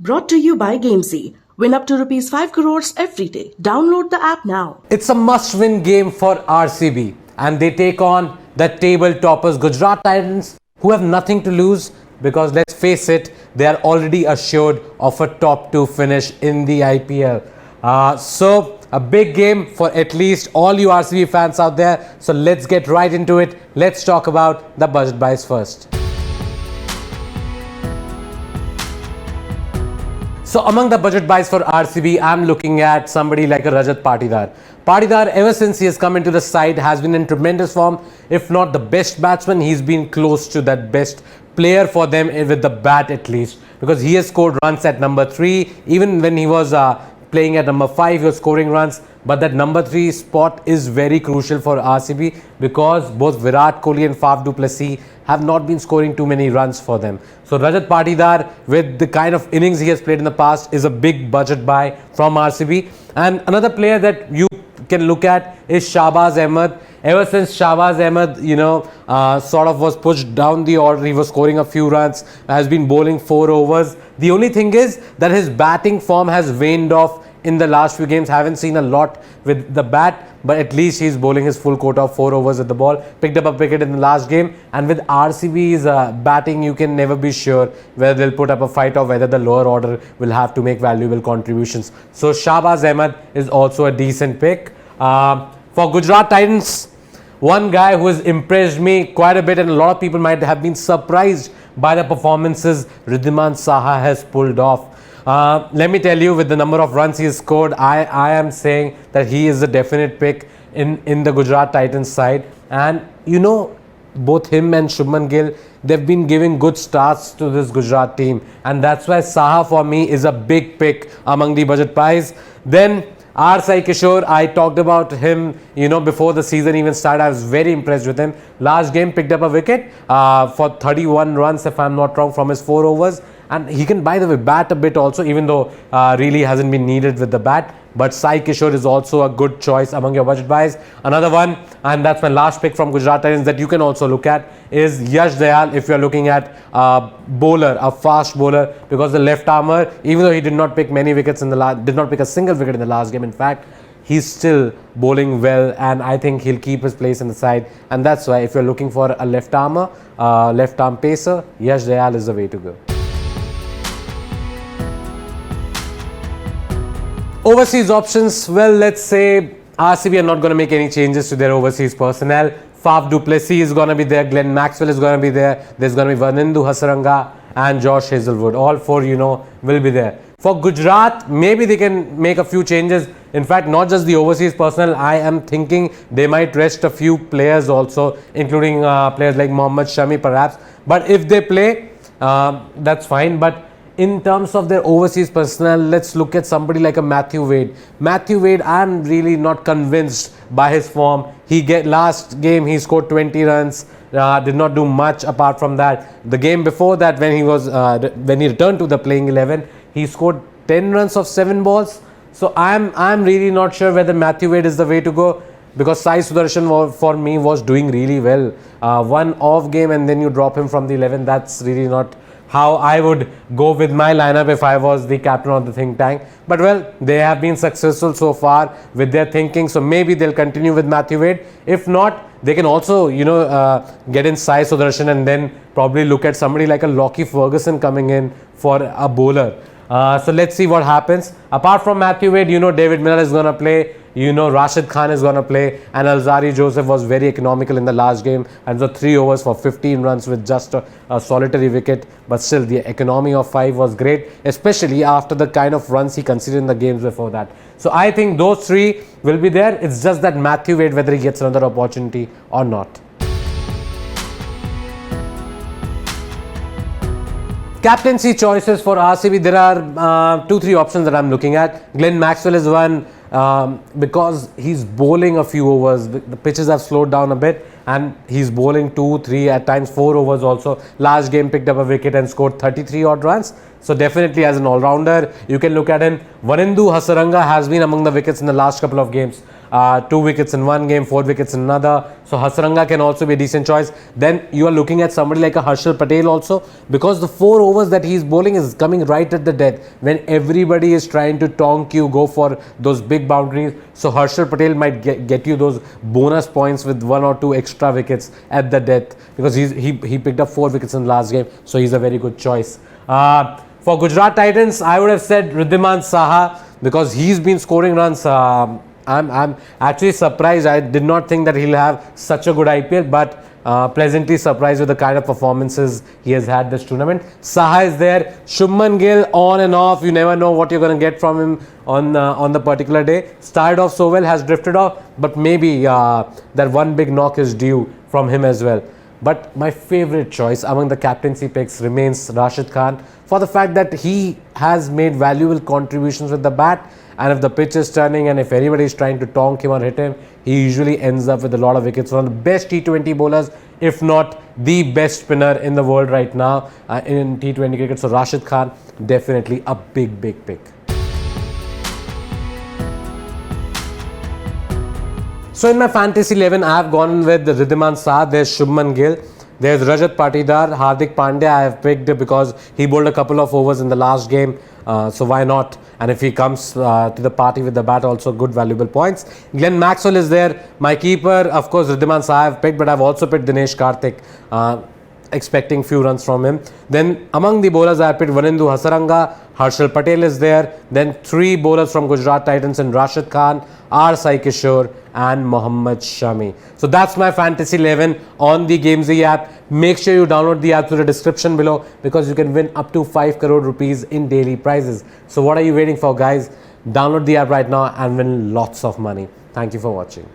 Brought to you by Gamezy. Win up to rupees 5 crores every day. Download the app now. It's a must-win game for RCB and they take on the table toppers Gujarat Titans, who have nothing to lose because let's face it, they are already assured of a top 2 finish in the IPL. So a big game for at least all you RCB fans out there. So let's get right into it. Let's talk about the budget buys first. So among the budget buys for RCB, I'm looking at somebody like a Rajat Patidar. Patidar, ever since he has come into the side, has been in tremendous form. If not the best batsman, he's been close to that best player for them with the bat at least. Because he has scored runs at number 3. Even when he was playing at number 5, he was scoring runs. But that number 3 spot is very crucial for RCB because both Virat Kohli and Faf du Plessis have not been scoring too many runs for them. So Rajat Patidar, with the kind of innings he has played in the past, is a big budget buy from RCB. And another player that you can look at is Shahbaz Ahmed. Ever since Shahbaz Ahmed, sort of was pushed down the order, he was scoring a few runs, has been bowling 4 overs. The only thing is that his batting form has waned off in the last few games. Haven't seen a lot with the bat, but at least he's bowling his full quota of 4 overs with the ball. Picked up a wicket in the last game, and with RCB's batting, you can never be sure whether they'll put up a fight or whether the lower order will have to make valuable contributions. So Shahbaz Ahmed is also a decent pick. For Gujarat Titans, one guy who has impressed me quite a bit, and a lot of people might have been surprised by the performances Wriddhiman Saha has pulled off. Let me tell you, with the number of runs he has scored, I am saying that he is a definite pick in the Gujarat Titans side. And both him and Shubman Gill, they've been giving good starts to this Gujarat team. And that's why Saha for me is a big pick among the budget buys. Then Sai Kishore, I talked about him, before the season even started. I was very impressed with him. Last game, picked up a wicket for 31 runs, if I'm not wrong, from his 4 overs. And he can, by the way, bat a bit also, even though really hasn't been needed with the bat. But Sai Kishore is also a good choice among your budget buys. Another one, and that's my last pick from Gujarat Titans that you can also look at, is Yash Dayal if you're looking at a bowler, a fast bowler, because the left armer, even though he did not pick many wickets in the did not pick a single wicket in the last game, in fact, he's still bowling well, and I think he'll keep his place in the side. And that's why if you're looking for a left armer, left arm pacer, Yash Dayal is the way to go. Overseas options, well, let's say RCB are not going to make any changes to their overseas personnel. Faf du Plessis is going to be there, Glenn Maxwell is going to be there, there's going to be Vanindu Hasaranga and Josh Hazlewood. All 4, will be there. For Gujarat, maybe they can make a few changes. In fact, not just the overseas personnel, I am thinking they might rest a few players also, including players like Mohammad Shami perhaps. But if they play, that's fine. But in terms of their overseas personnel, let's look at somebody like a Matthew Wade. Matthew Wade, I'm really not convinced by his form. Last game he scored 20 runs, did not do much apart from that. The game before that, when he returned to the playing 11, he scored 10 runs of 7 balls. So I'm really not sure whether Matthew Wade is the way to go, because Sai Sudarshan for me was doing really well. One off game and then you drop him from the 11. That's really not how I would go with my lineup if I was the captain of the think tank. But well, they have been successful so far with their thinking, so maybe they'll continue with Matthew Wade. If not, they can also get in Sai Sudarshan and then probably look at somebody like a Lockie Ferguson coming in for a bowler. So let's see what happens. Apart from Matthew Wade, David Miller is going to play, Rashid Khan is going to play, and Alzari Joseph was very economical in the last game and so 3 overs for 15 runs with just a solitary wicket. But still, the economy of 5 was great, especially after the kind of runs he conceded in the games before that. So I think those 3 will be there. It's just that Matthew Wade, whether he gets another opportunity or not. Captaincy choices for RCB, there are 2-3 options that I'm looking at. Glenn Maxwell is one, because he's bowling a few overs. The pitches have slowed down a bit and he's bowling 2, 3, at times 4 overs also. Last game picked up a wicket and scored 33 odd runs. So definitely as an all-rounder, you can look at him. Vanindu Hasaranga has been among the wickets in the last couple of games. 2 wickets in one game, 4 wickets in another. So Hasaranga can also be a decent choice. Then you are looking at somebody like a Harshal Patel also, because the 4 overs that he's bowling is coming right at the death when everybody is trying to tonk you, go for those big boundaries. So Harshal Patel might get you those bonus points with 1 or 2 extra wickets at the death, because he picked up 4 wickets in the last game, so he's a very good choice. For Gujarat Titans, I would have said Wriddhiman Saha, because he's been scoring runs. I'm actually surprised. I did not think that he'll have such a good IPL, but pleasantly surprised with the kind of performances he has had this tournament. Saha is there. Shubman Gill on and off. You never know what you're going to get from him on the particular day. Started off so well, has drifted off, but maybe that one big knock is due from him as well. But my favorite choice among the captaincy picks remains Rashid Khan, for the fact that he has made valuable contributions with the bat, and if the pitch is turning and if anybody is trying to tonk him or hit him, he usually ends up with a lot of wickets. One of the best T20 bowlers, if not the best spinner in the world right now in T20 cricket. So Rashid Khan, definitely a big pick. So in my fantasy 11, I have gone with Wriddhiman Saha. There's Shubman Gill. There's Rajat Patidar. Hardik Pandya I have picked because he bowled a couple of overs in the last game. So why not? And if he comes to the party with the bat, also good valuable points. Glenn Maxwell is there. My keeper, of course, Wriddhiman Saha I have picked, but I've also picked Dinesh Karthik, expecting few runs from him. Then among the bowlers, I have picked Vanindu Hasaranga. Harshal Patel is there. Then 3 bowlers from Gujarat Titans and Rashid Khan, R. Sai Kishore and Mohammad Shami. So that's my fantasy 11 on the Gamezy app. Make sure you download the app through the description below, because you can win up to 5 crore rupees in daily prizes. So what are you waiting for, guys? Download the app right now and win lots of money. Thank you for watching.